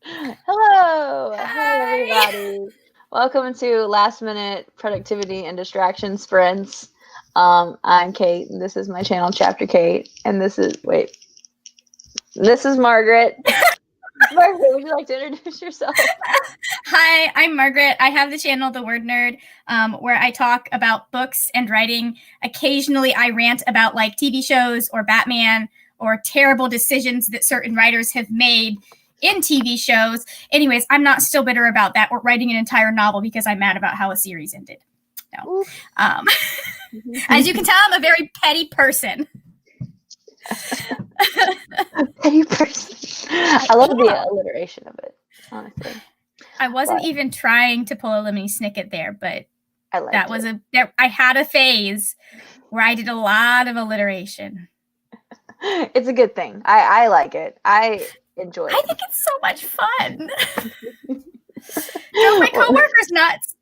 Hello, Hi. everybody. Welcome to Last Minute Productivity and Distraction Sprints. I'm Cait, and this is my channel, Chapter Cviii, and this is Margaret. Margaret, would you like to introduce yourself? Hi, I'm Margaret. I have the channel The Word Nerd, where I talk about books and writing. Occasionally, I rant about like TV shows or Batman or terrible decisions that certain writers have made in TV shows. Anyways, I'm not still bitter about that or writing an entire novel because I'm mad about how a series ended. No. As you can tell, I'm a very petty person. Petty person. I love the alliteration of it, honestly. I wasn't even trying to pull a Lemony Snicket there, but I had a phase where I did a lot of alliteration. It's a good thing. I like it. I enjoy it. I think it's so much fun. Drove my coworkers nuts.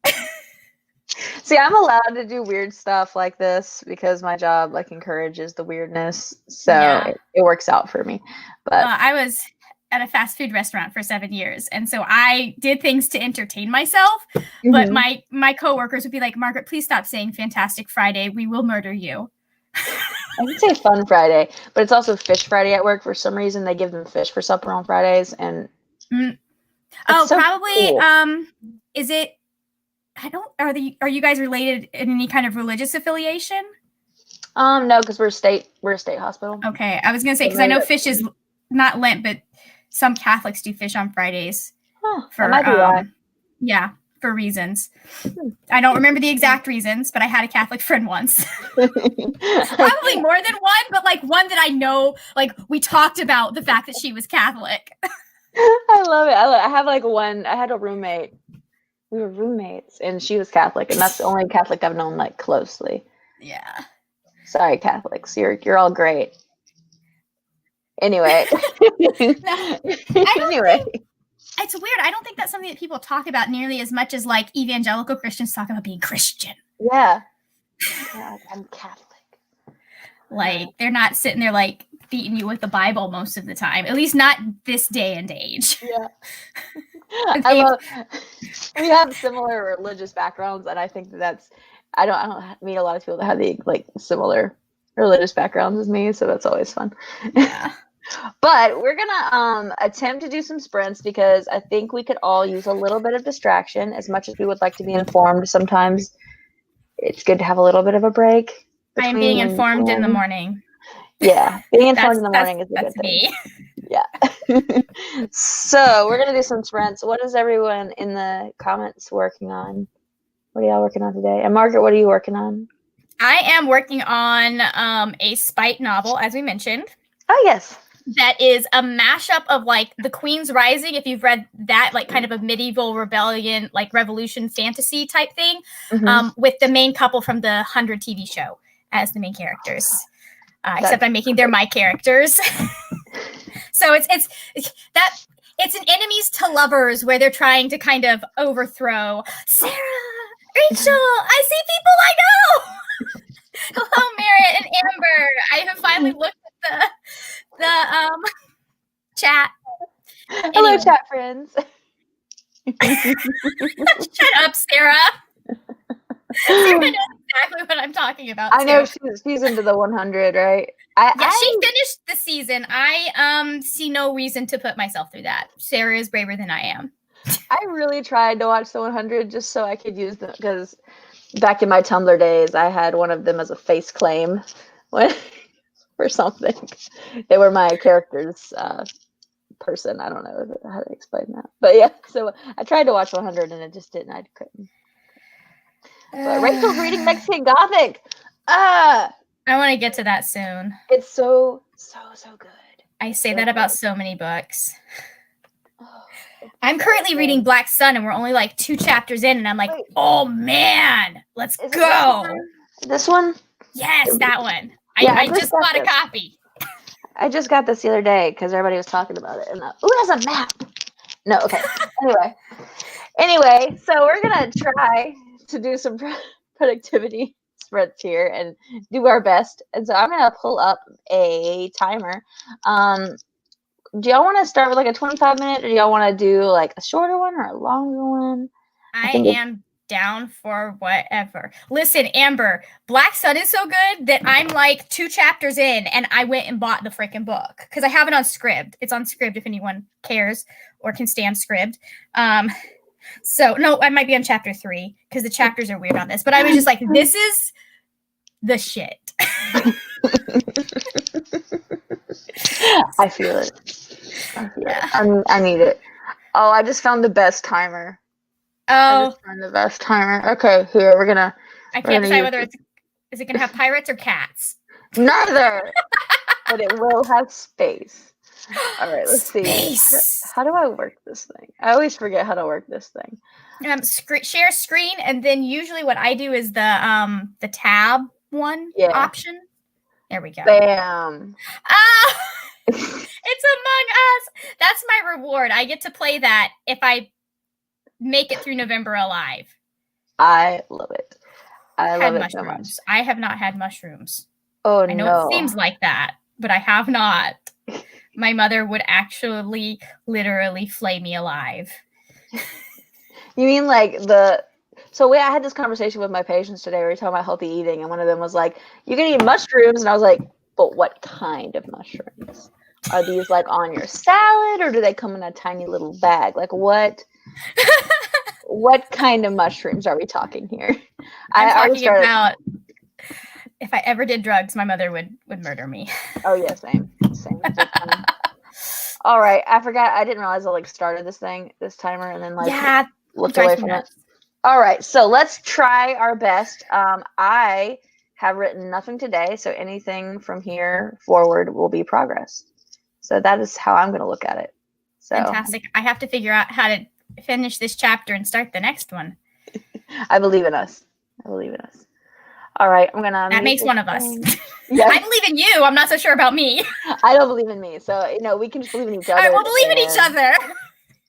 See, I'm allowed to do weird stuff like this because my job encourages the weirdness, so it works out for me. But I was at a fast food restaurant for 7 years, and so I did things to entertain myself. Mm-hmm. But my coworkers would be like, "Margaret, please stop saying Fantastic Friday. We will murder you." I would say Fun Friday, but it's also Fish Friday at work. For some reason, they give them fish for supper on Fridays, and probably cool. Is it? Are you guys related in any kind of religious affiliation? No, because we're a state hospital. Okay, I was gonna say because I know fish is not Lent, but some Catholics do fish on Fridays. That might be why. Yeah, for reasons. I don't remember the exact reasons, but I had a Catholic friend once. Probably more than one, but one that I know. We talked about the fact that she was Catholic. I love it. I have I had a roommate. We were roommates, and she was Catholic, and that's the only Catholic I've known closely. Yeah. Sorry, Catholics. You're all great. Anyway. Anyway. It's weird. I don't think that's something that people talk about nearly as much as evangelical Christians talk about being Christian. Yeah. I'm Catholic. They're not sitting there beating you with the Bible most of the time. At least not this day and age. Yeah. I love. We have similar religious backgrounds, and I think that's. I don't meet a lot of people that have the similar religious backgrounds as me, so that's always fun. Yeah. But we're gonna attempt to do some sprints because I think we could all use a little bit of distraction. As much as we would like to be informed, sometimes it's good to have a little bit of a break. I am being informed in the morning. Yeah, being informed in the morning is a good thing. Yeah. So we're gonna do some sprints. What is everyone in the comments working on? What are y'all working on today? And Margaret, what are you working on? I am working on a spite novel, as we mentioned. Oh yes. That is a mashup of The Queen's Rising, if you've read that, kind of a medieval rebellion, revolution fantasy type thing, with the main couple from the 100 TV show as the main characters. Except I'm making them my characters. So it's an enemies to lovers where they're trying to kind of overthrow Sarah, Rachel. I see people I know. Hello, Merritt and Amber. I have finally looked at the chat. Hello, chat friends. Shut up, Sarah. Sarah knows exactly what I'm talking about. I know she's into the 100, right? She finished the season. I see no reason to put myself through that. Sarah is braver than I am. I really tried to watch the 100 just so I could use them because back in my Tumblr days, I had one of them as a face claim for something. They were my character's person. I don't know how to explain that, but yeah. So I tried to watch 100 and it just didn't. I couldn't. But Rachel's reading Mexican Gothic. I want to get to that soon. It's so good. I say that about so many books. I'm currently reading Black Sun, and we're only 2 chapters in, and I'm oh man, let's go. This one? Yes, that one. I just bought a copy. I just got this the other day because everybody was talking about it. And it has a map. No, okay. Anyway, so we're gonna try to do some productivity sprints here and do our best. And so I'm gonna pull up a timer. do y'all want to start with like a 25-minute, or do y'all want to do like a shorter one or a longer one? I am down for whatever. Listen, Amber, Black Sun is so good that I'm like 2 chapters in and I went and bought the freaking book because I have it on Scribd. It's on Scribd if anyone cares or can stand Scribd. So no, I might be on chapter 3 because the chapters are weird on this, but I was just like, this is the shit. I feel it. I need it. Oh, I just found the best timer. Oh, the best timer. Okay, here we're gonna. I can't decide whether is it gonna have pirates or cats. Neither, but it will have space. All right, let's see. How do I work this thing? I always forget how to work this thing. Share screen, and then usually what I do is the tab one option. There we go. Bam. Ah, it's Among Us. That's my reward. I get to play that if I make it through November alive. I love it. I love it so much. I have not had mushrooms. Oh, I know it seems like that, but I have not. My mother would actually literally flay me alive. You mean like I had this conversation with my patients today. We were talking about healthy eating, and one of them was like, "You can eat mushrooms," and I was like, "But what kind of mushrooms? Are these like on your salad, or do they come in a tiny little bag? Like what kind of mushrooms are we talking here?" I'm talking about if I ever did drugs, my mother would murder me. Oh yeah, same. All right, I forgot. I didn't realize I like started this timer, and then like looked away from it. All right, so let's try our best. I have written nothing today, so anything from here forward will be progress. So that is how I'm going to look at it. So fantastic. I have to figure out how to finish this chapter and start the next one. I believe in us. All right, I'm gonna. That makes one of us. Yes. I believe in you. I'm not so sure about me. I don't believe in me, so we can just believe in each other. All right, we'll believe in each other.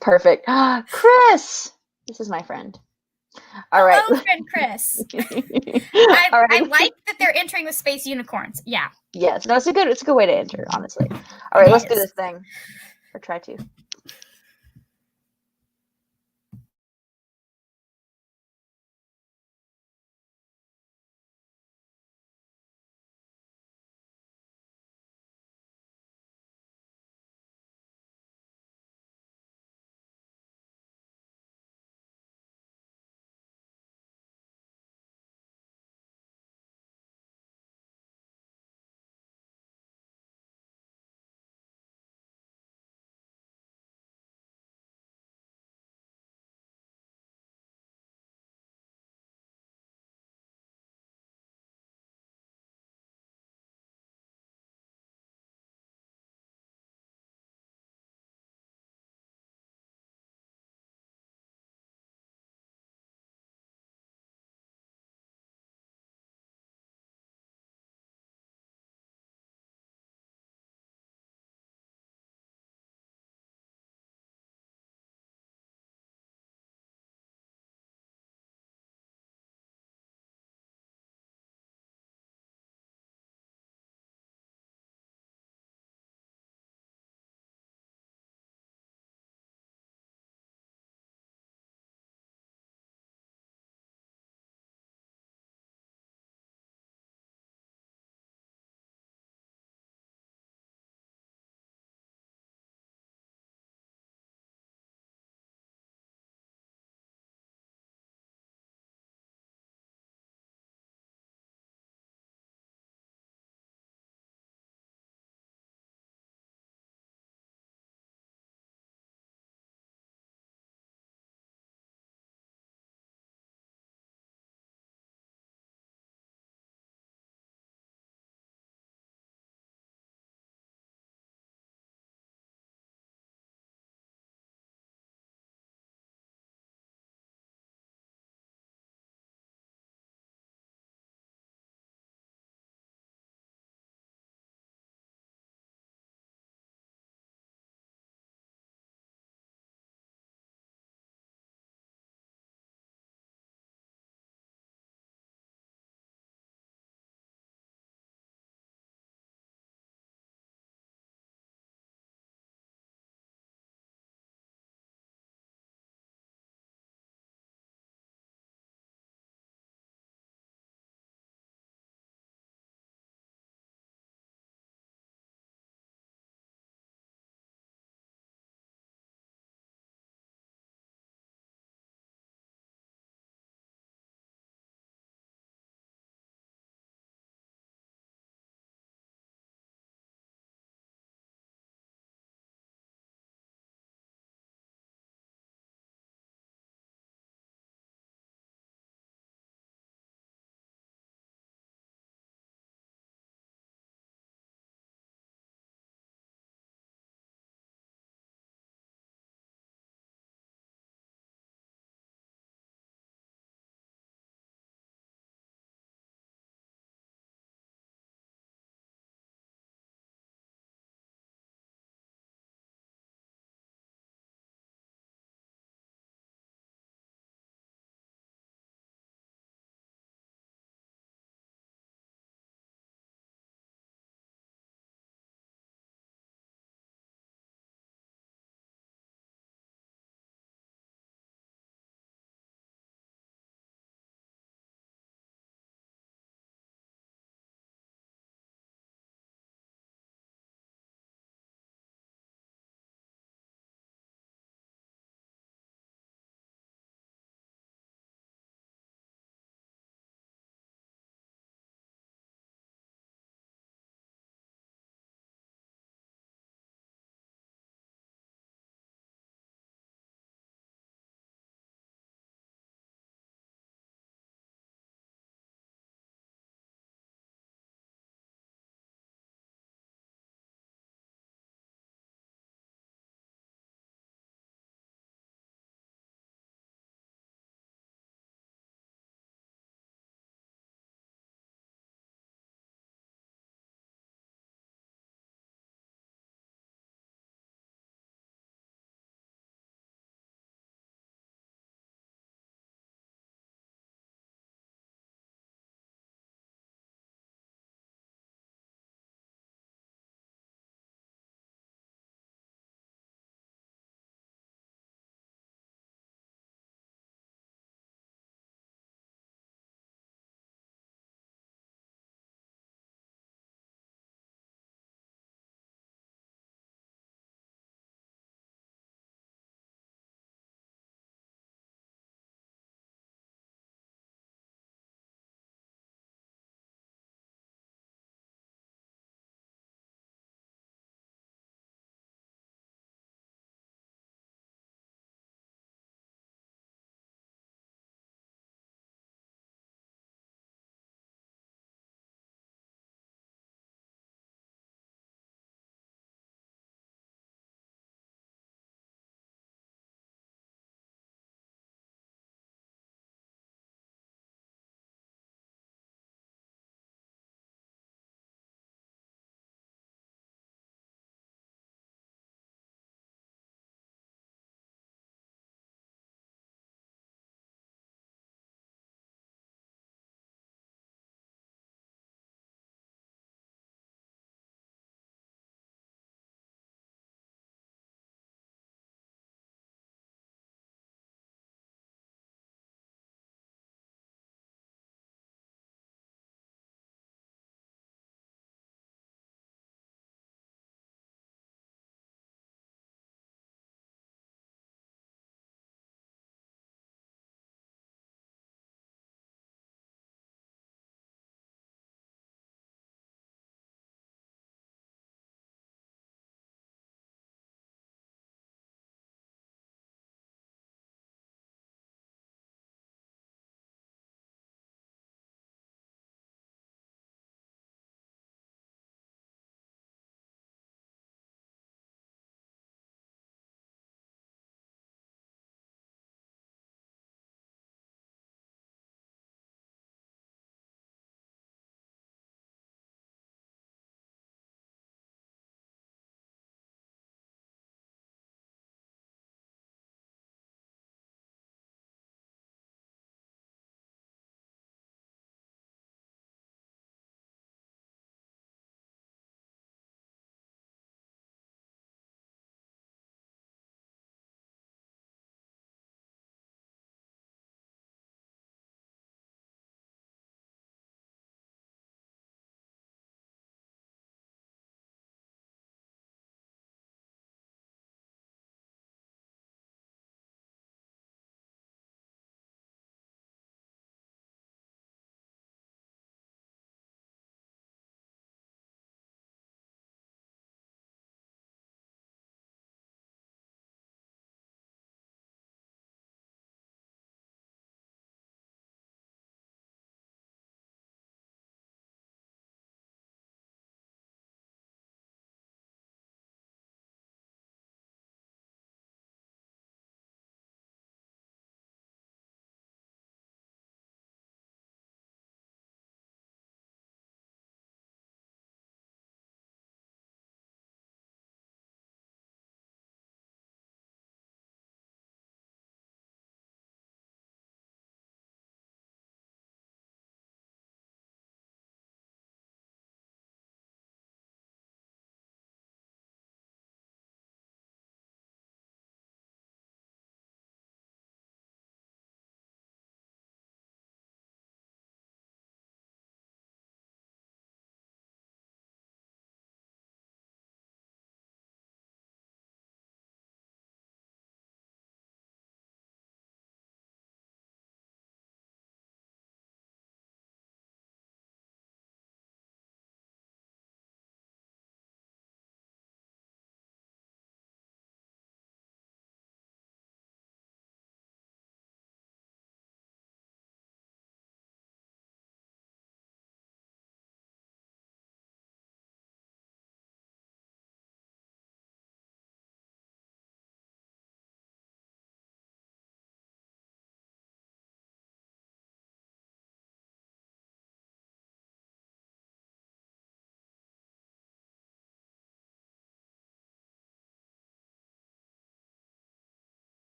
Perfect. Chris, this is my friend. All right. Hello, friend Chris. I like that they're entering with space unicorns. Yeah. Yes. No, it's a good way to enter, honestly. All right, let's do this thing. Or try to.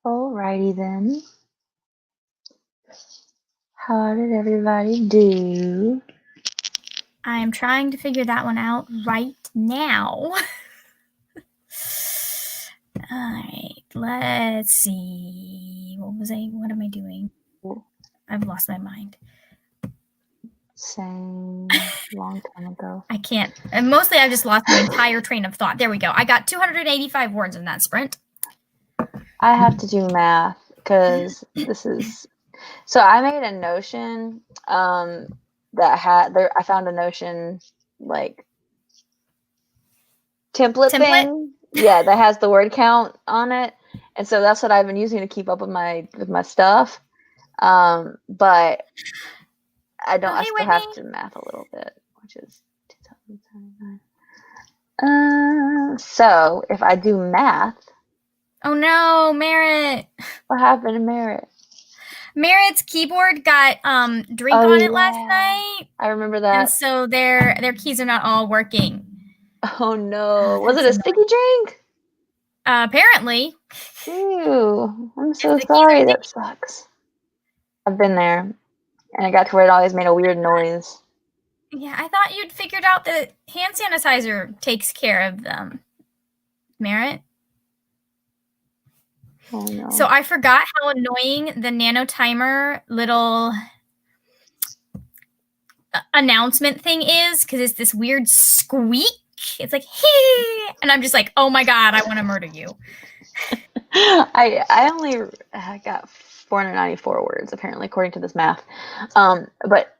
Alrighty then. How did everybody do? I am trying to figure that one out right now. Alright, let's see. What am I doing? I've lost my mind. Same. Long time ago. I can't. And mostly I've just lost my entire train of thought. There we go. I got 285 words in that sprint. I have to do math because this is... So I made a Notion that had... I found a Notion, like, template thing. Yeah, that has the word count on it. And so that's what I've been using to keep up with my stuff. But I don't. I still have to math a little bit, which is 2079. So if I do math. Oh no, Merritt. What happened to Merritt? Merritt's keyboard got drink on it last night. I remember that. And so their keys are not all working. Oh no. Was it a sticky drink? Apparently. Ew. I'm so sorry. That sucks. I've been there. And I got to where it always made a weird noise. Yeah, I thought you'd figured out that hand sanitizer takes care of them. Merritt? Oh no. So I forgot how annoying the nano timer little announcement thing is, because it's this weird squeak. It's like, hey, and I'm just like, oh my god, I want to murder you. I only got 494 words apparently, according to this math. But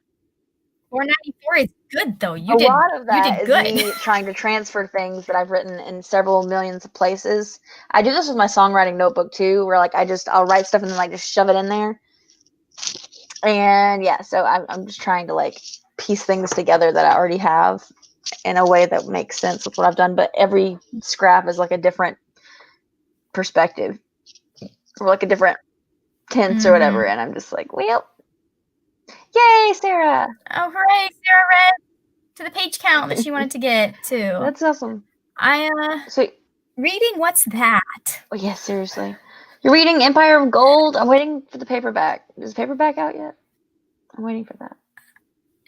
494 is good though. A lot of that is me trying to transfer things that I've written in several millions of places. I do this with my songwriting notebook too, where like I'll write stuff and then like just shove it in there. And yeah, so I'm just trying to like piece things together that I already have in a way that makes sense with what I've done. But every scrap is like a different perspective or like a different tense or whatever. And I'm just like, well, yay, Sarah! Oh, hooray! Sarah read to the page count that she wanted to get to. That's awesome. So reading, what's that? Oh yeah, seriously. You're reading Empire of Gold? I'm waiting for the paperback. Is the paperback out yet? I'm waiting for that.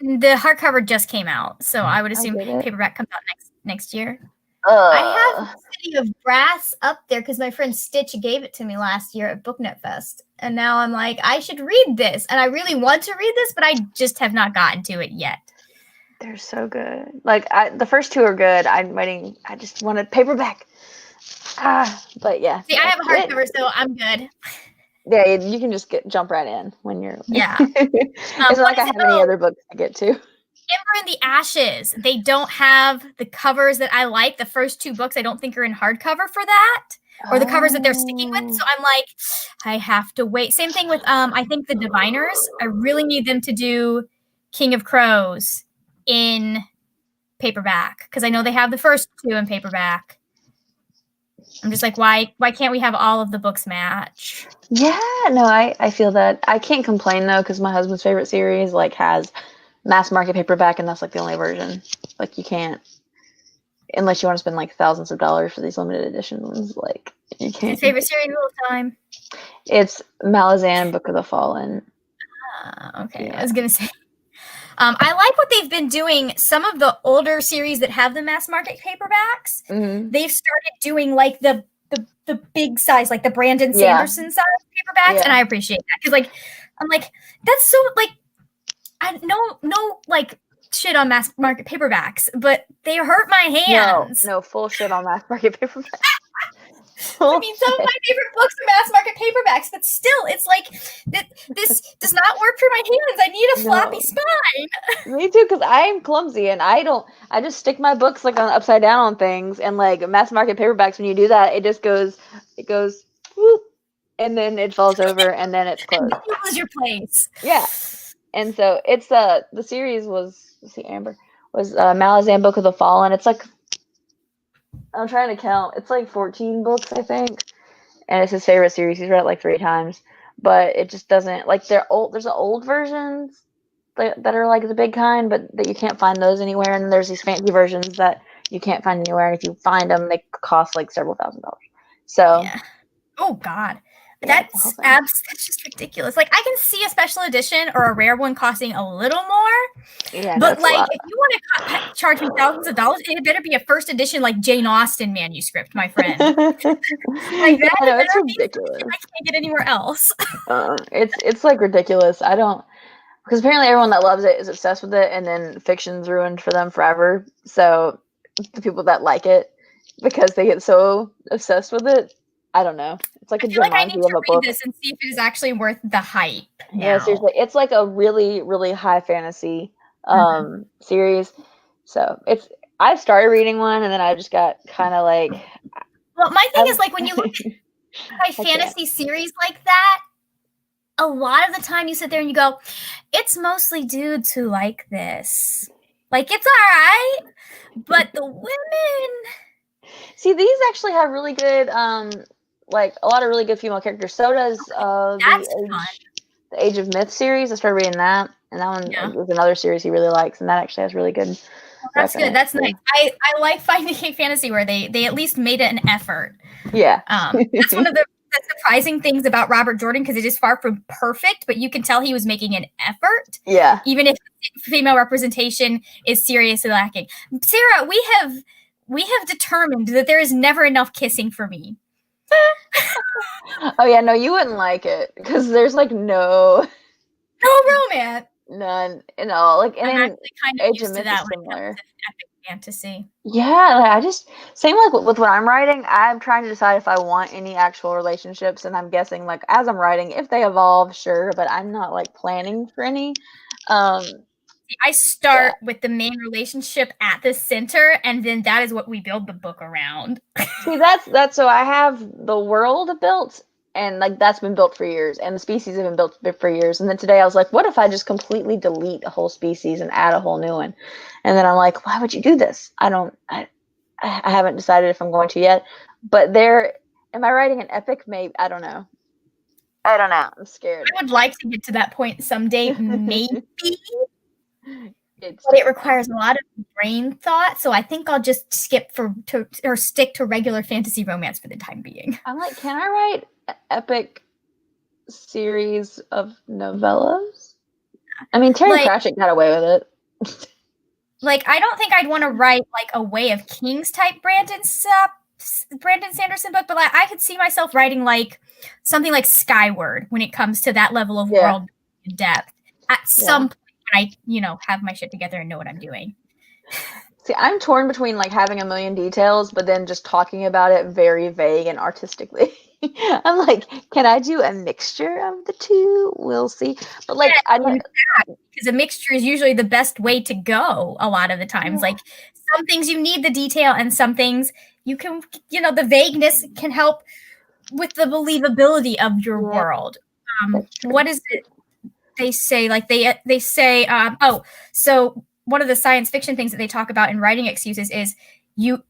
The hardcover just came out, so I would assume paperback comes out next year. I have City of Brass up there because my friend Stitch gave it to me last year at Booknet Fest. And now I'm like, I should read this. And I really want to read this, but I just have not gotten to it yet. They're so good. Like, the first two are good. I'm waiting. I just wanted paperback. But yeah. See, I have a hardcover, so I'm good. Yeah, you can just jump right in when you're... Yeah. It's not like I have any other books to get to. Ember in the Ashes. They don't have the covers that I like. The first two books I don't think are in hardcover for that. Or the covers that they're sticking with. So I'm like, I have to wait. Same thing with, I think, the Diviners. I really need them to do King of Crows in paperback. Because I know they have the first two in paperback. I'm just like, why can't we have all of the books match? Yeah, no, I feel that. I can't complain, though, because my husband's favorite series, like, has mass market paperback, and that's, like, the only version. Like, you can't. Unless you want to spend like thousands of dollars for these limited editions, like you can't. Your favorite series of all time? It's Malazan, Book of the Fallen. Okay, yeah. I was gonna say. I like what they've been doing. Some of the older series that have the mass market paperbacks, they've started doing like the big size, like the Brandon Sanderson size paperbacks, and I appreciate that because like I'm like that's so like I no like. Shit on mass market paperbacks, but they hurt my hands. No, full shit on mass market paperbacks. I mean, some of my favorite books are mass market paperbacks, but still, it's like this does not work for my hands. I need a floppy spine. Me too, because I'm clumsy and I just stick my books like on upside down on things, and like mass market paperbacks, when you do that, it goes whoop, and then it falls over, and then it's closed. You lose your place. Yeah, and so it's the series was. Let's see, Amber was Malazan, Book of the Fallen. It's like, I'm trying to count. It's like 14 books, I think, and it's his favorite series. He's read it like 3 times, but it just doesn't like they're old. There's old versions that are like the big kind, but that you can't find those anywhere. And then there's these fancy versions that you can't find anywhere. And if you find them, they cost like several $1,000s. So, yeah. Oh God. That's just ridiculous. Like, I can see a special edition or a rare one costing a little more, but like, if you want to charge me thousands of dollars, it better be a first edition like Jane Austen manuscript, my friend. Like that, it's ridiculous. I can't get anywhere else. It's like ridiculous. I don't, because apparently everyone that loves it is obsessed with it, and then fiction's ruined for them forever. So the people that like it because they get so obsessed with it, I don't know. It's like I feel like I need to read this and see if it is actually worth the hype. Yeah, seriously. It's like a really, really high fantasy series. So I've started reading one, and then I just got kind of like. Well, my thing is, like, when you look at high fantasy series like that, a lot of the time you sit there and you go, it's mostly dudes who like this. Like, it's all right, but the women. See, these actually have really good, like a lot of really good female characters. So does the Age of Myth series. I started reading that, and that one was another series he really likes, and that actually has really good. Well, that's good. That's nice. I like finding fantasy where they at least made it an effort. Yeah. That's one of the surprising things about Robert Jordan, because it is far from perfect, but you can tell he was making an effort. Yeah. Even if female representation is seriously lacking. Sarah, we have determined that there is never enough kissing for me. Oh yeah, no, you wouldn't like it because there's like no romance, none in all. Like, and I'm actually kind of used to that when it comes to epic fantasy. Yeah, like, I just same like with what I'm writing. I'm trying to decide if I want any actual relationships, and I'm guessing like as I'm writing, if they evolve, sure, but I'm not like planning for any. I start with the main relationship at the center, and then that is what we build the book around. See, that's so I have the world built, and like that's been built for years, and the species have been built for years. And then today I was like, what if I just completely delete a whole species and add a whole new one? And then I'm like, why would you do this? I haven't decided if I'm going to yet. But am I writing an epic? Maybe, I don't know. I'm scared. I would like to get to that point someday, maybe. But it requires a lot of brain thought, so I think I'll just stick to regular fantasy romance for the time being. I'm like, can I write an epic series of novellas? I mean, Terry Pratchett got away with it. Like, I don't think I'd want to write like a Way of Kings type Brandon Sanderson book, but like I could see myself writing like something like Skyward when it comes to that level of world depth at some point. I, have my shit together and know what I'm doing. See, I'm torn between like having a million details, but then just talking about it very vague and artistically. I'm like, can I do a mixture of the two? We'll see. But like, because a mixture is usually the best way to go a lot of the times. Like, some things you need the detail, and some things you can, the vagueness can help with the believability of your world. What is it? They say, like they say, so one of the science fiction things that they talk about in writing excuses is you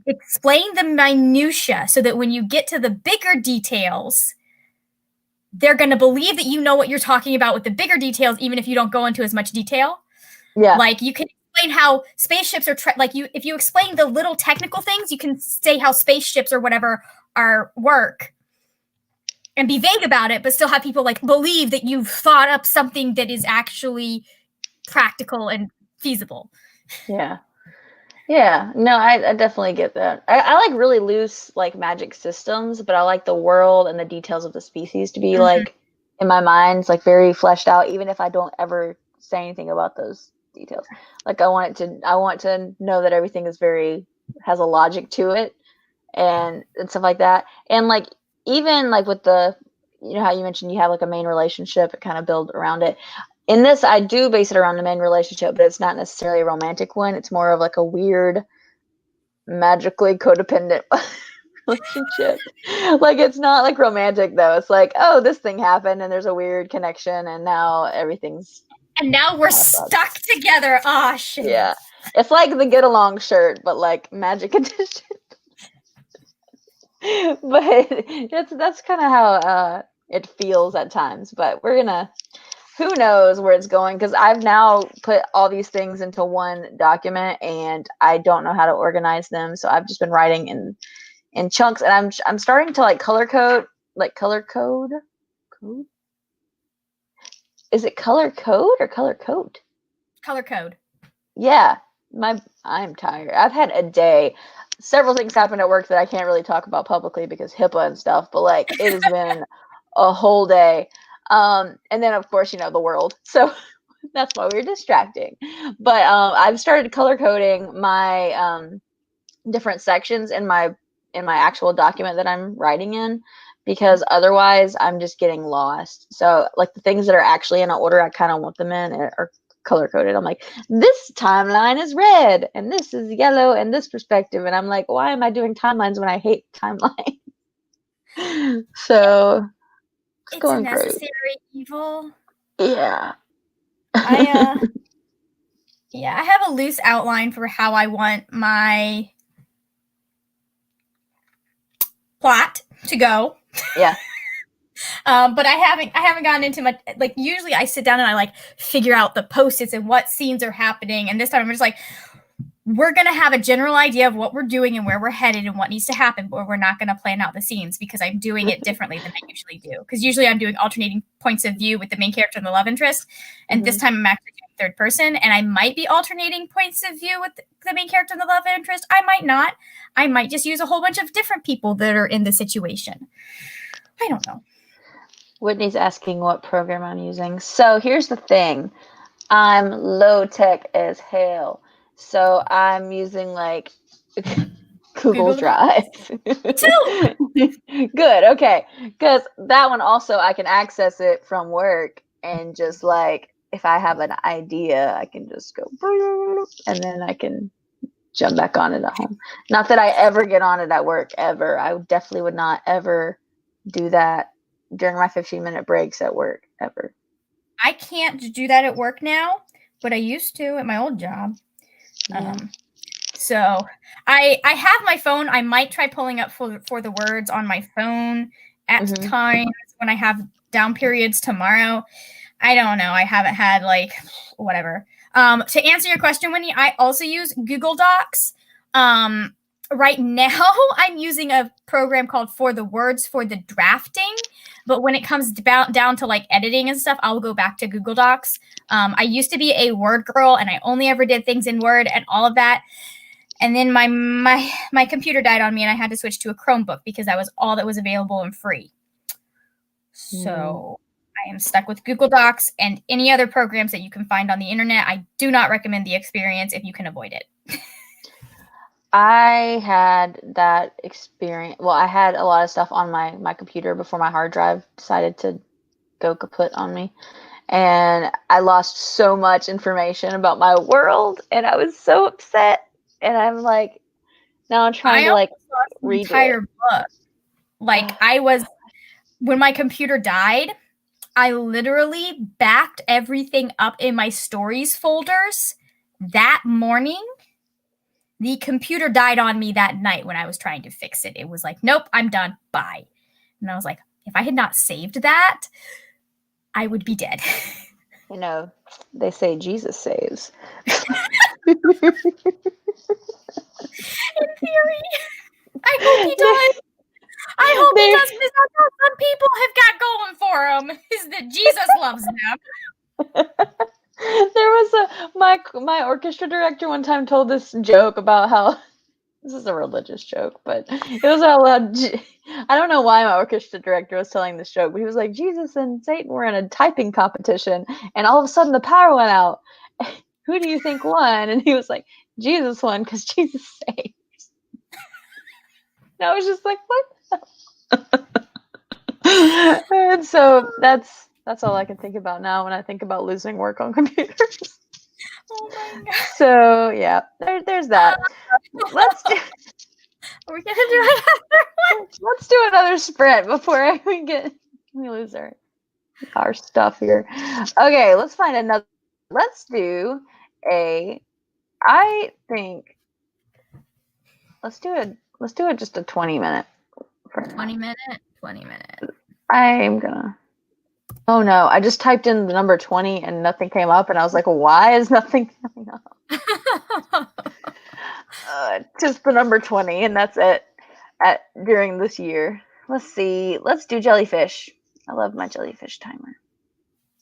explain the minutia so that when you get to the bigger details, they're going to believe that you know what you're talking about with the bigger details, even if you don't go into as much detail. Yeah. Like, you can explain how spaceships are if you explain the little technical things, you can say how spaceships or whatever work. And be vague about it, but still have people like believe that you've thought up something that is actually practical and feasible. Yeah. No, I definitely get that. I like really loose like magic systems, but I like the world and the details of the species to be like in my mind, like very fleshed out, even if I don't ever say anything about those details. Like I want to know that everything has a logic to it and stuff like that. And like even like with the, how you mentioned you have like a main relationship, it kind of build around it. In this, I do base it around the main relationship, but it's not necessarily a romantic one. It's more of like a weird, magically codependent relationship. Like, it's not like romantic though. It's like, oh, this thing happened and there's a weird connection and now everything's. And now we're stuck together. Oh, shit. Yeah. It's like the Get Along shirt, but like magic edition. But that's kind of how it feels at times. But who knows where it's going, because I've now put all these things into one document and I don't know how to organize them. So I've just been writing in chunks, and I'm starting to like color code like color code. Code? Is it color code or color code? Color code. Yeah, I'm tired. I've had a day. Several things happened at work that I can't really talk about publicly because HIPAA and stuff, but like it has been a whole day. And then of course, the world. So that's why we're distracting. But I've started color coding my different sections in my actual document that I'm writing in, because otherwise I'm just getting lost. So like the things that are actually in an order I kind of want them in are color coded. I'm like, this timeline is red and this is yellow and this perspective, and I'm like, why am I doing timelines when I hate timelines? So it's going a necessary evil. Yeah. I have a loose outline for how I want my plot to go. Yeah. But I haven't gotten into much. Like usually I sit down and I like figure out the post-its and what scenes are happening. And this time I'm just like, we're gonna have a general idea of what we're doing and where we're headed and what needs to happen, but we're not gonna plan out the scenes because I'm doing it differently than I usually do. Because usually I'm doing alternating points of view with the main character and the love interest, and this time I'm actually doing third person, and I might be alternating points of view with the main character and the love interest. I might not. I might just use a whole bunch of different people that are in the situation. I don't know. Whitney's asking what program I'm using. So here's the thing. I'm low tech as hell. So I'm using like Google Drive. Good. Okay. Because that one also I can access it from work, and just like if I have an idea, I can just go and then I can jump back on it at home. Not that I ever get on it at work ever. I definitely would not ever do that during my 15-minute breaks at work ever. I can't do that at work now, but I used to at my old job. Yeah. So I have my phone. I might try pulling up for the words on my phone at times when I have down periods tomorrow. I don't know. I haven't had like whatever. To answer your question, Winnie, I also use Google Docs. Right now, I'm using a program called For the Words for the drafting. But when it comes down to like editing and stuff, I'll go back to Google Docs. I used to be a Word girl, and I only ever did things in Word and all of that. And then my computer died on me, and I had to switch to a Chromebook because that was all that was available and free. So I am stuck with Google Docs and any other programs that you can find on the internet. I do not recommend the experience if you can avoid it. I had that experience. Well, I had a lot of stuff on my computer before my hard drive decided to go kaput on me. And I lost so much information about my world, and I was so upset. And I'm like, now I'm trying to like read the entire book. Like when my computer died, I literally backed everything up in my stories folders that morning. The computer died on me that night when I was trying to fix it. It was like, nope, I'm done. Bye. And I was like, if I had not saved that, I would be dead. They say Jesus saves. In theory. I hope he does. I hope he does, because that's what some people have got going for them, is that Jesus loves them. There was my orchestra director one time told this joke about how, this is a religious joke, but it was how I don't know why my orchestra director was telling this joke, but he was like, Jesus and Satan were in a typing competition, and all of a sudden the power went out. Who do you think won? And he was like, Jesus won because Jesus saves. And I was just like, what? And so that's all I can think about now when I think about losing work on computers. Oh my god. So yeah, there's that. Let's do. We're gonna do another one. Let's do another sprint before we lose our stuff here. Okay, let's find another. Let's do a. I think. Let's do it just a 20-minute. 20 minute. I'm gonna. Oh no! I just typed in the number 20 and nothing came up, and I was like, "Why is nothing coming up?" Just the number 20, and that's it. During this year, Let's see. Let's do jellyfish. I love my jellyfish timer.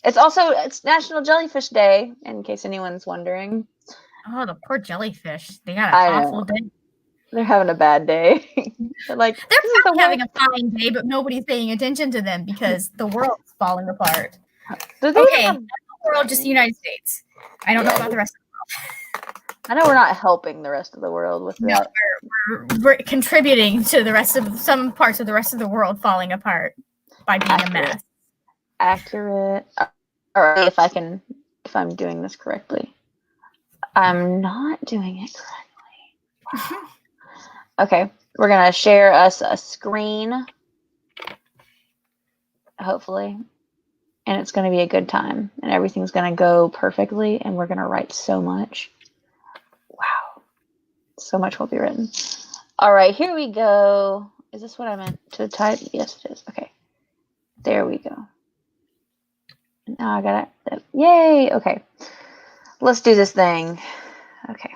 It's National Jellyfish Day, in case anyone's wondering. Oh, the poor jellyfish. They got an I awful know. day. They're having a bad day. They're like, They're this is the probably having worst. a fine day, but nobody's paying attention to them because the world's falling apart. Do they Okay, even have... not the world, just the United States. I don't know about the rest of I know we're not helping the rest of the world with No, that. we're contributing to the rest of some parts of the rest of the world falling apart by being a mess. Accurate. Or if I'm doing this correctly. I'm not doing it correctly. Wow. Okay, we're gonna share us a screen, hopefully, and it's gonna be a good time, and everything's gonna go perfectly, and we're gonna write so much. Wow, so much will be written. All right, here we go. Is this what I meant to type? Yes, it is. Okay, there we go. Now I got it. Yay! Okay, let's do this thing. Okay.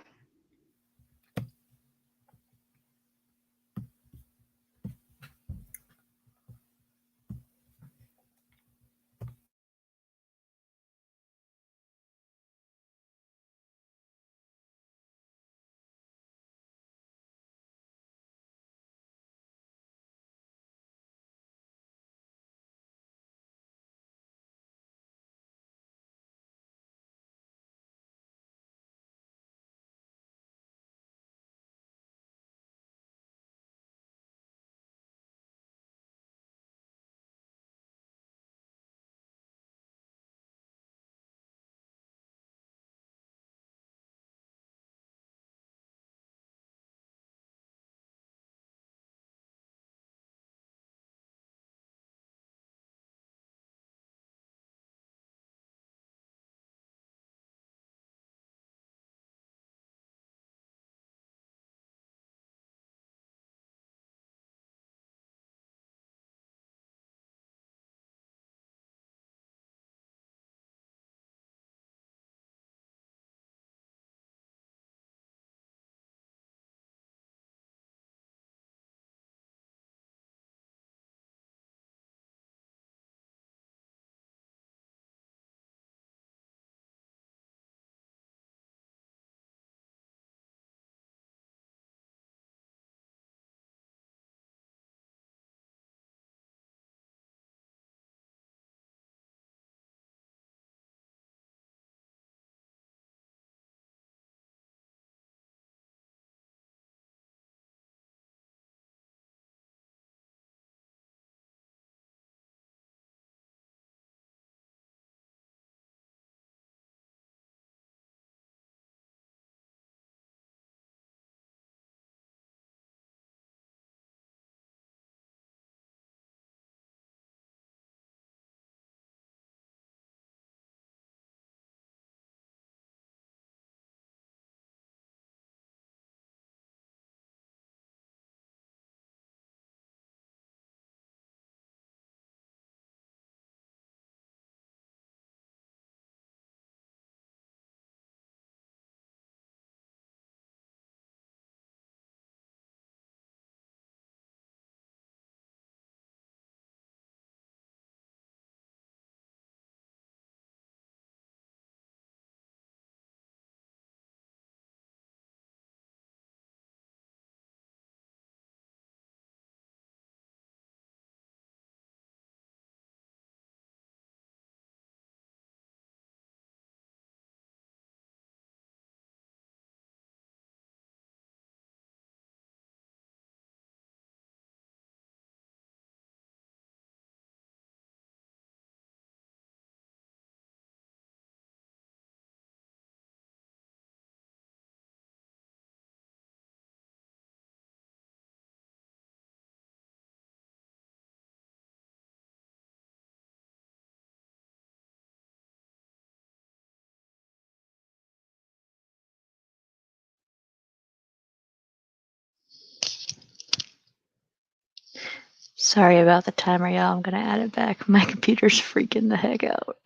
Sorry about the timer, y'all. I'm gonna add it back. My computer's freaking the heck out.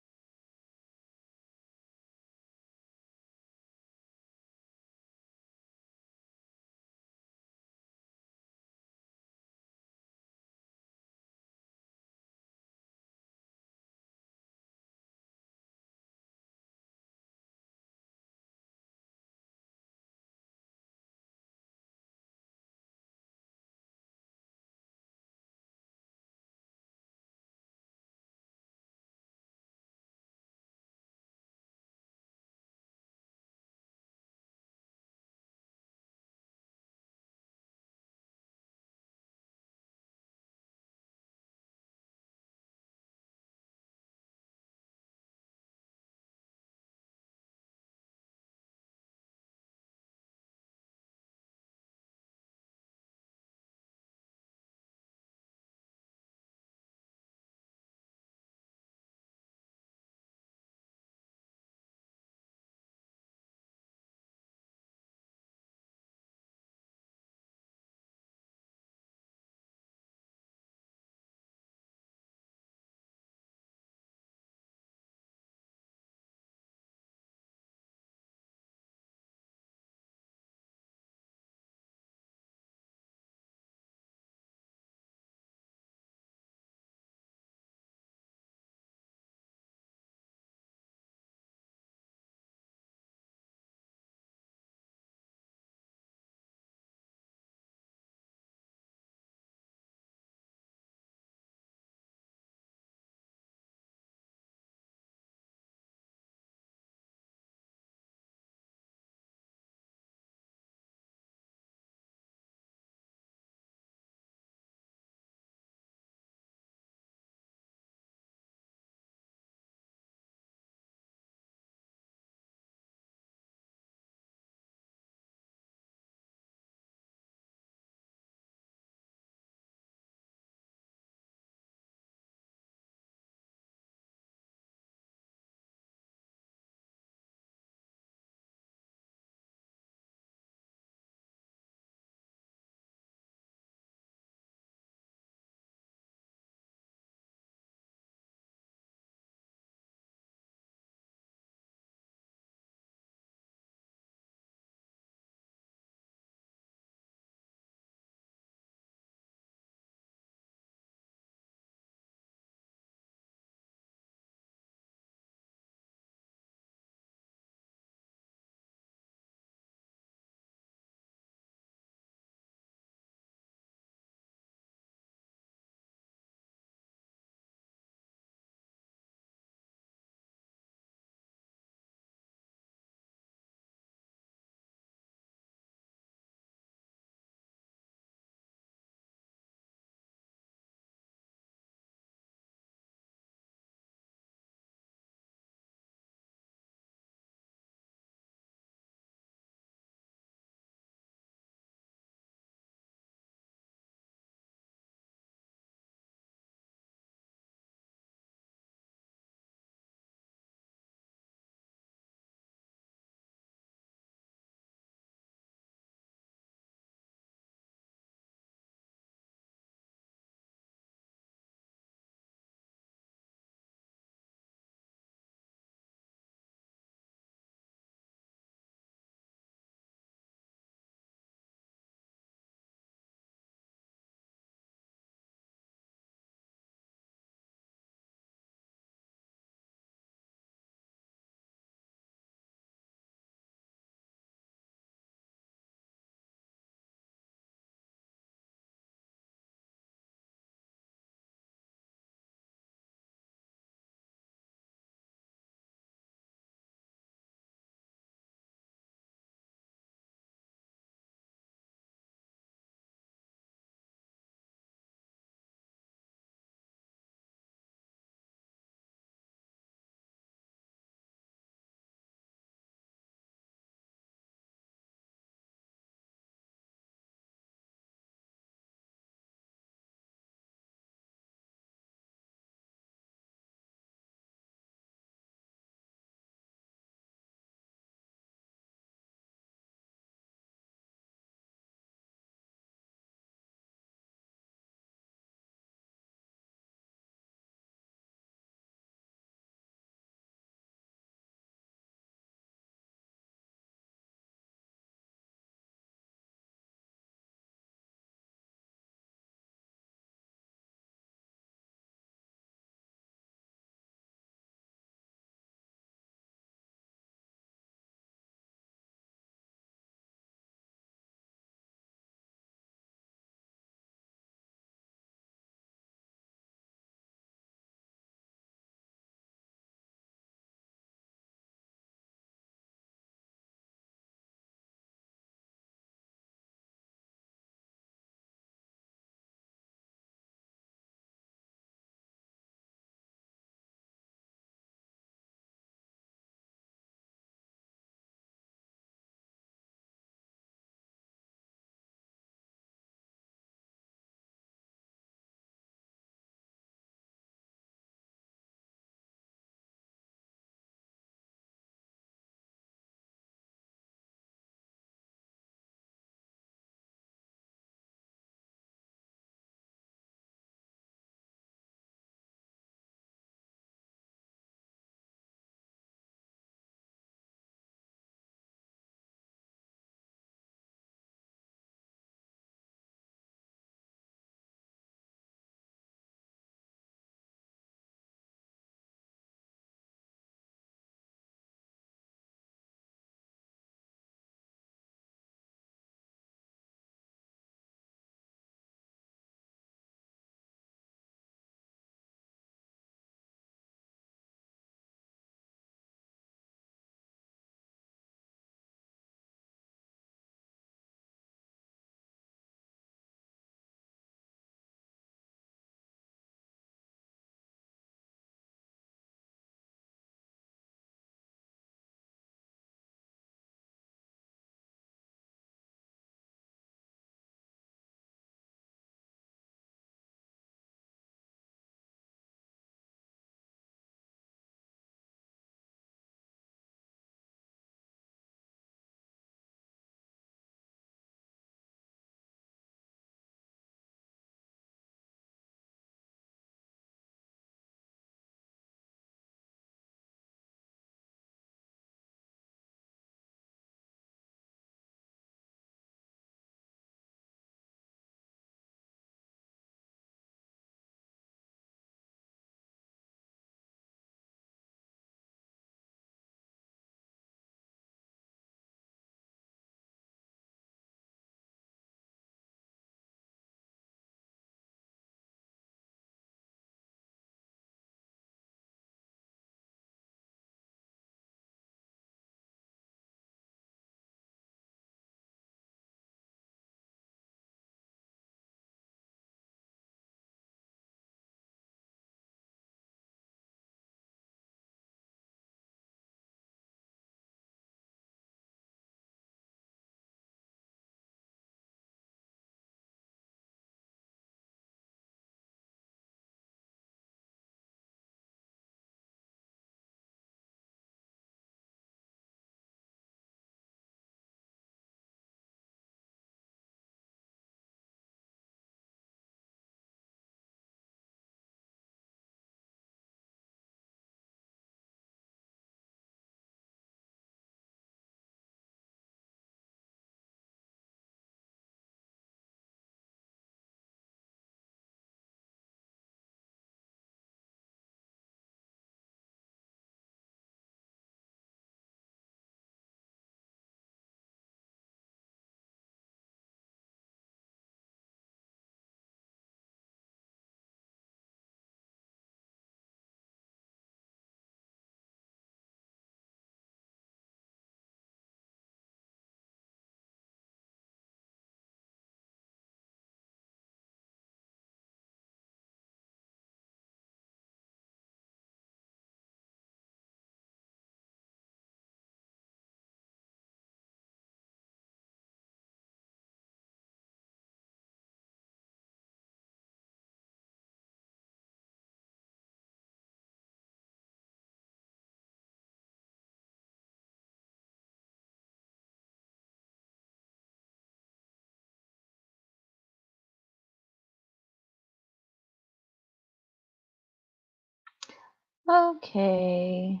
Okay.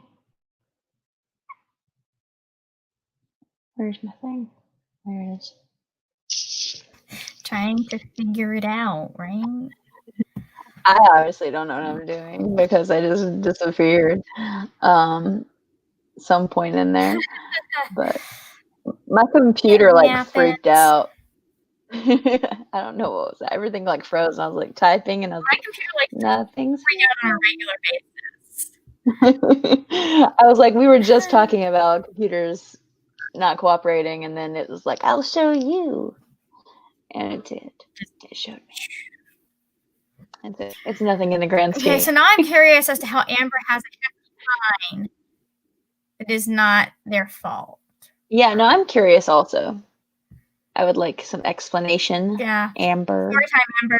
Where's my thing? There it is. Trying to figure it out, right? I obviously don't know what I'm doing because I just disappeared some point in there. But my computer freaked out. I don't know what was that. Everything froze. And I was typing, and I was my computer nothing's freak out on a regular basis. I was we were just talking about computers not cooperating, and then it was I'll show you, and it did. It showed me. It's nothing in the grand scheme. Okay, so now I'm curious as to how Amber has a fine. It is not their fault. Yeah, no, I'm curious also. I would like some explanation. Yeah. Amber. Story time, Amber.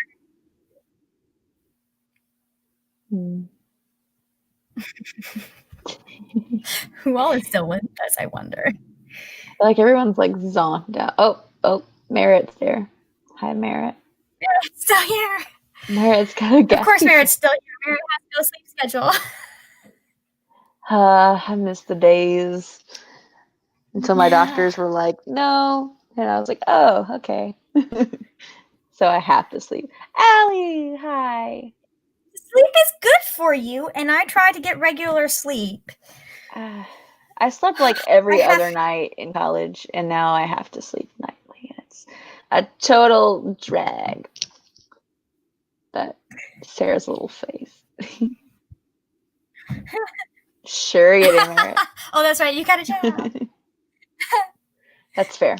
Who all is still with us, I wonder. Everyone's zonked out. Oh, Merritt's there. Hi, Merritt. Merritt's still here. Merritt's got a gas. Of course, Merritt's still here. Merritt has no sleep schedule. I miss the days until my doctors were no. And I was oh, okay. So I have to sleep. Allie, hi. Sleep is good for you, and I try to get regular sleep. I slept every other night in college, and now I have to sleep nightly. It's a total drag. That Sarah's little face. Sure, you didn't hear it. Oh, that's right. You got a job. That's fair.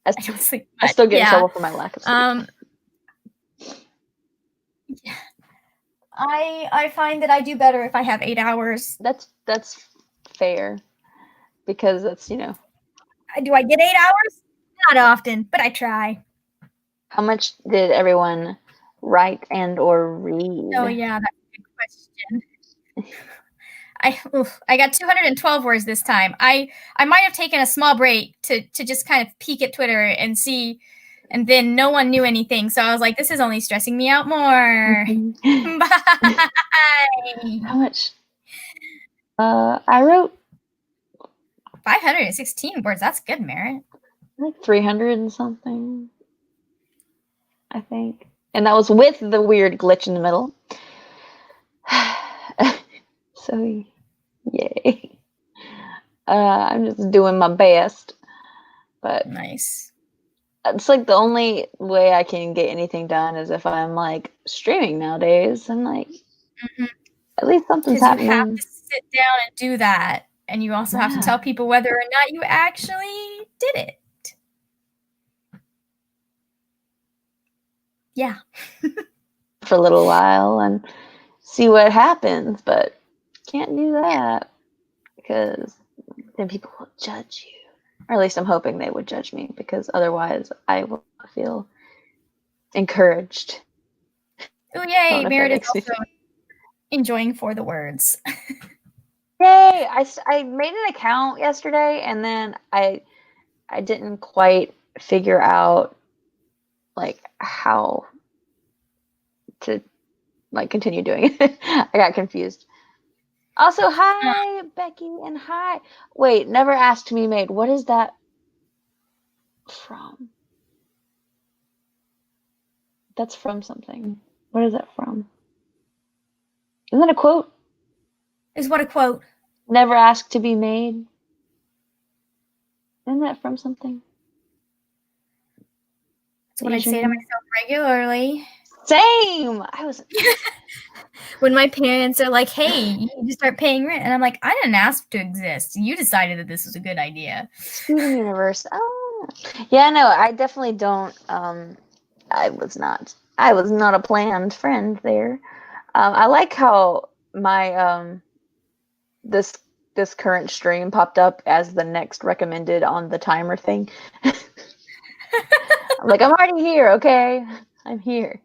I don't sleep much. I still get in trouble for my lack of sleep. I find that I do better if I have 8 hours. That's fair, because that's Do I get 8 hours? Not often, but I try. How much did everyone write and or read? Oh yeah, that's a good question. I got 212 words this time. I might have taken a small break to just kind of peek at Twitter and see, and then no one knew anything. So I was like, this is only stressing me out more. Bye. How much? I wrote 516 words. That's good, Merritt. 300 and something, I think. And that was with the weird glitch in the middle. So, yay. I'm just doing my best. But nice. It's the only way I can get anything done is if I'm streaming nowadays, and at least something's happening. You have to sit down and do that, and you also have to tell people whether or not you actually did it. Yeah. For a little while and see what happens, but can't do that because then people will judge you. Or at least I'm hoping they would judge me, because otherwise I will feel encouraged. Oh, yay. Merritt is also enjoying for the words. Yay. I made an account yesterday, and then I didn't quite figure out how to continue doing it. I got confused. Also, hi, Becky, and hi. Wait, never asked to be made. What is that from? That's from something. What is that from? Isn't that a quote? Is what a quote? Never asked to be made. Isn't that from something? That's what I say to myself regularly. Same. I was. When my parents are like, "Hey, you need to start paying rent," and I'm like, "I didn't ask to exist. You decided that this was a good idea." Steven Universe. Oh, yeah. No, I definitely don't. I was not a planned friend there. I like how my this current stream popped up as the next recommended on the timer thing. I'm I'm already here. Okay, I'm here.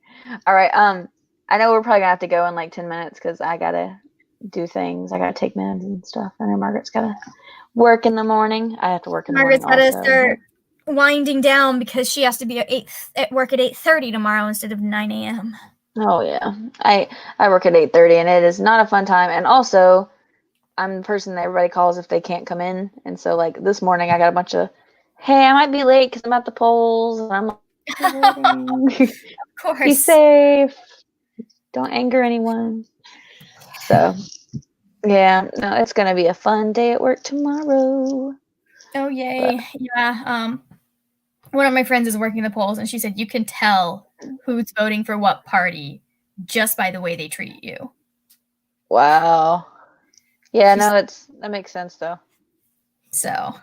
All right. I know we're probably gonna have to go in 10 minutes because I gotta do things. I gotta take meds and stuff. I know Margaret's gotta work in the morning. I have to work in the morning. Margaret's gotta start winding down because she has to be at work at 8:30 tomorrow instead of 9 a.m. Oh yeah. I work at 8:30 and it is not a fun time. And also, I'm the person that everybody calls if they can't come in. And so like this morning I got a bunch of, hey, I might be late because I'm at the polls and I'm like, Of be course. safe. Don't anger anyone. So yeah, no, it's gonna be a fun day at work tomorrow. Oh yay. Yeah. One of my friends is working the polls and she said you can tell who's voting for what party just by the way they treat you. Wow. Yeah, no, that makes sense though. So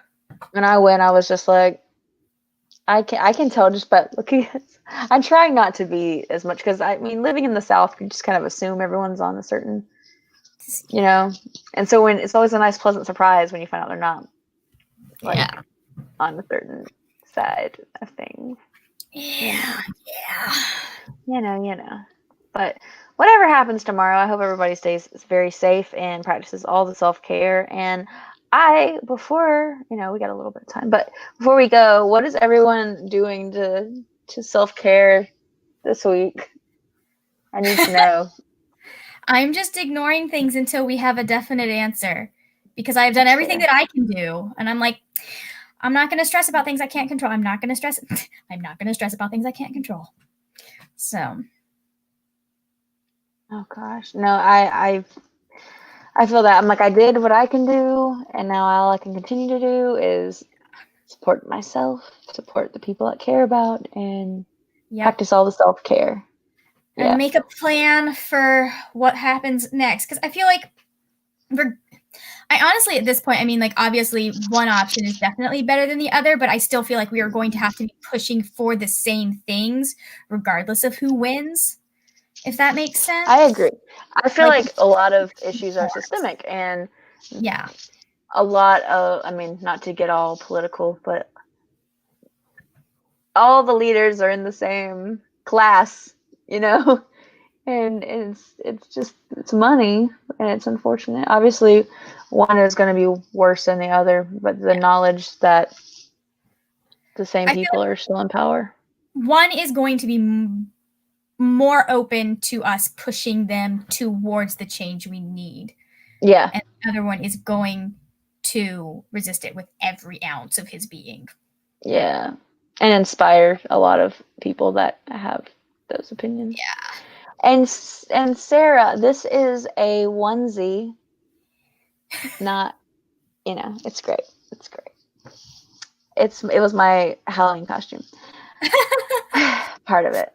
When I went, I was just like, I can tell just by looking at. I'm trying not to be as much because I mean, living in the South, you just kind of assume everyone's on a certain, and so when it's always a nice, pleasant surprise when you find out they're not, like, on a certain side of things. Yeah. You know. But whatever happens tomorrow, I hope everybody stays very safe and practices all the self-care. And before, we got a little bit of time, but before we go, what is everyone doing to self-care this week? I need to know. I'm just ignoring things until we have a definite answer because I've done everything that I can do. And I'm like, I'm not going to stress about things I can't control. I'm not going to stress about things I can't control. So. Oh gosh. No, I feel that. I'm like, I did what I can do, and now all I can continue to do is support myself, support the people I care about, and practice all the self-care. And make a plan for what happens next. Because I feel like I honestly, at this point, I mean, like, obviously one option is definitely better than the other, but I still feel like we are going to have to be pushing for the same things regardless of who wins, if that makes sense. I agree. I feel like a lot of issues are systemic, and a lot of, I mean, not to get all political, but all the leaders are in the same class, and it's money, and it's unfortunate. Obviously, one is going to be worse than the other, but the knowledge that the same people are still in power. One is going to be more open to us pushing them towards the change we need. Yeah. And the other one is going to resist it with every ounce of his being. Yeah. And inspire a lot of people that have those opinions. Yeah. And Sarah, this is a onesie. Not, it's great. It's great. It was my Halloween costume. Part of it.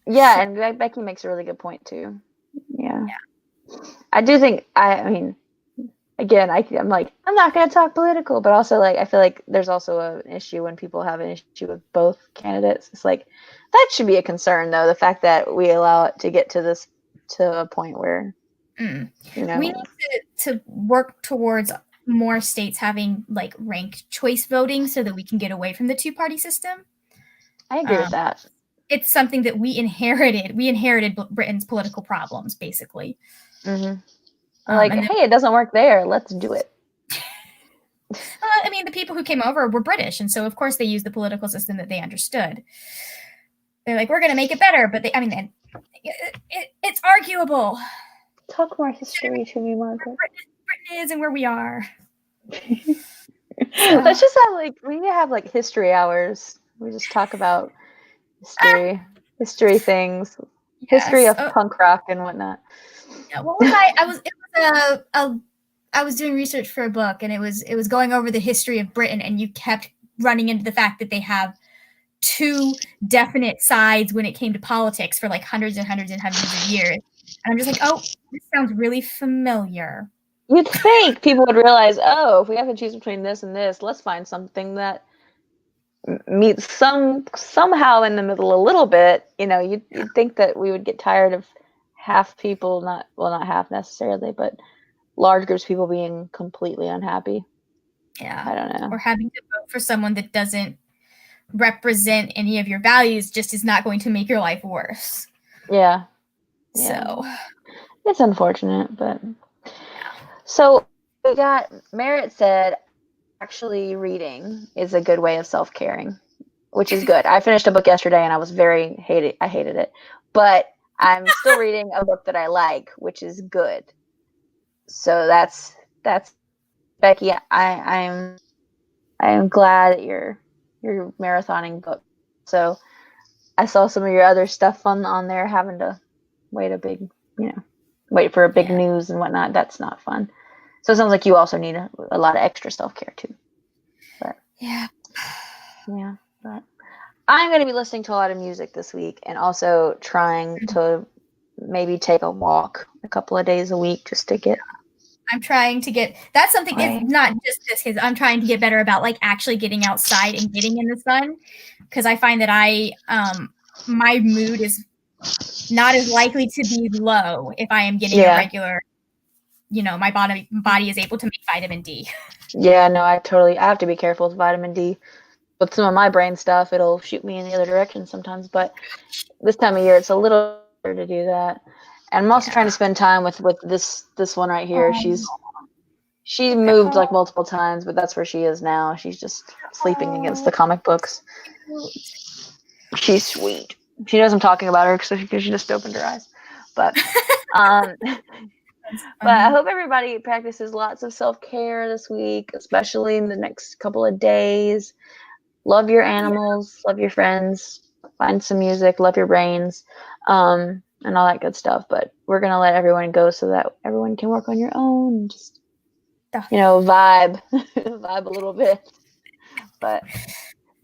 Yeah, and Becky makes a really good point too. Yeah. I do think, I mean, again, I'm like, I'm not going to talk political, but also, like, I feel like there's also an issue when people have an issue with both candidates. It's like, that should be a concern, though, the fact that we allow it to get to a point where, we need to work towards more states having, like, ranked choice voting so that we can get away from the two-party system. I agree with that. It's something that we inherited. We inherited Britain's political problems, basically. Mm-hmm. Hey, it doesn't work there. Let's do it. I mean, the people who came over were British, and so of course they used the political system that they understood. They're like, we're going to make it better, but it's arguable. Talk more history to me, Margaret. Britain is and where we are. Let's just have we need to have history hours. We just talk about history things, history of punk rock and whatnot. Yeah, what was I was doing research for a book, and it was going over the history of Britain, and you kept running into the fact that they have two definite sides when it came to politics for hundreds and hundreds and hundreds of years. And I'm just like, oh, this sounds really familiar. You'd think people would realize, if we have to choose between this and this, let's find something that meets somehow in the middle a little bit. You'd think that we would get tired of half people, not half necessarily, but large groups of people being completely unhappy. Yeah. I don't know. Or having to vote for someone that doesn't represent any of your values just is not going to make your life worse. Yeah. So it's unfortunate, but so we got Merritt said actually reading is a good way of self-caring, which is good. I finished a book yesterday and I was I hated it, but I'm still reading a book that I like, which is good. So that's Becky. I'm glad that you're marathoning books. So I saw some of your other stuff on there, having to wait for a big news and whatnot. That's not fun. So it sounds like you also need a lot of extra self-care too. But Yeah. But I'm going to be listening to a lot of music this week, and also trying to maybe take a walk a couple of days a week just to get. I'm trying to get. That's something. Right. It's not just this, because I'm trying to get better about like actually getting outside and getting in the sun, because I find that my mood is not as likely to be low if I am getting a regular. My body is able to make vitamin D. Yeah, no, I have to be careful with vitamin D. With some of my brain stuff, it'll shoot me in the other direction sometimes. But this time of year, it's a little harder to do that. And I'm also trying to spend time with this one right here. She moved like multiple times, but that's where she is now. She's just sleeping against the comic books. She's sweet. She knows I'm talking about her because she just opened her eyes. But but I hope everybody practices lots of self-care this week, especially in the next couple of days. Love your animals, love your friends, find some music, love your brains, and all that good stuff. But we're going to let everyone go so that everyone can work on your own and just, vibe a little bit. But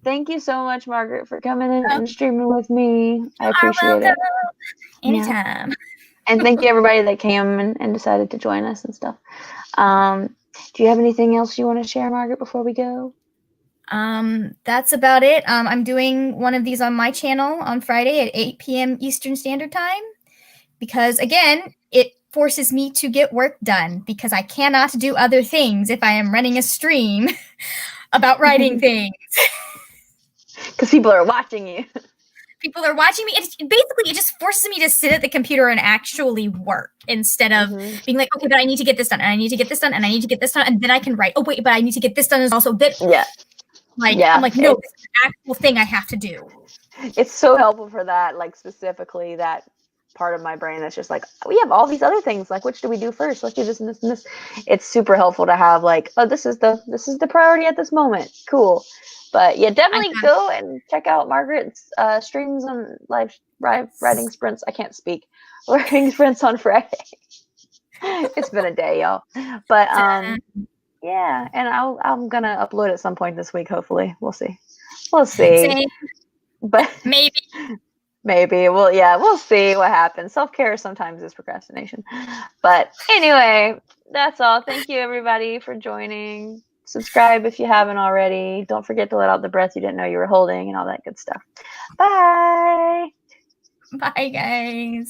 thank you so much, Margaret, for coming in and streaming with me. I appreciate it. Anytime. And thank you, everybody that came and decided to join us and stuff. Do you have anything else you want to share, Margaret, before we go? That's about it. I'm doing one of these on my channel on Friday at 8 p.m. Eastern Standard Time, because again, it forces me to get work done, because I cannot do other things if I am running a stream about writing things. Because people are watching you. People are watching me. It just forces me to sit at the computer and actually work, instead of being like, okay, but I need to get this done, and I need to get this done, and I need to get this done, and then I can write. Oh wait, but I need to get this done as also this. Yeah. I'm like, no, this is an actual thing I have to do. It's so helpful for that, like specifically that part of my brain that's just like, we have all these other things, like which do we do first? Let's do this and this and this. It's super helpful to have like, oh, this is the priority at this moment. Cool. But yeah, definitely go and check out Margaret's streams on live writing sprints. I can't speak. Writing sprints on Friday. It's been a day, y'all. But yeah, and I'm gonna upload at some point this week. Hopefully, we'll see. Same. But maybe we'll see what happens. Self-care sometimes is procrastination. But anyway, that's all. Thank you, everybody, for joining. Subscribe if you haven't already. Don't forget to let out the breath you didn't know you were holding and all that good stuff. Bye. Bye, guys.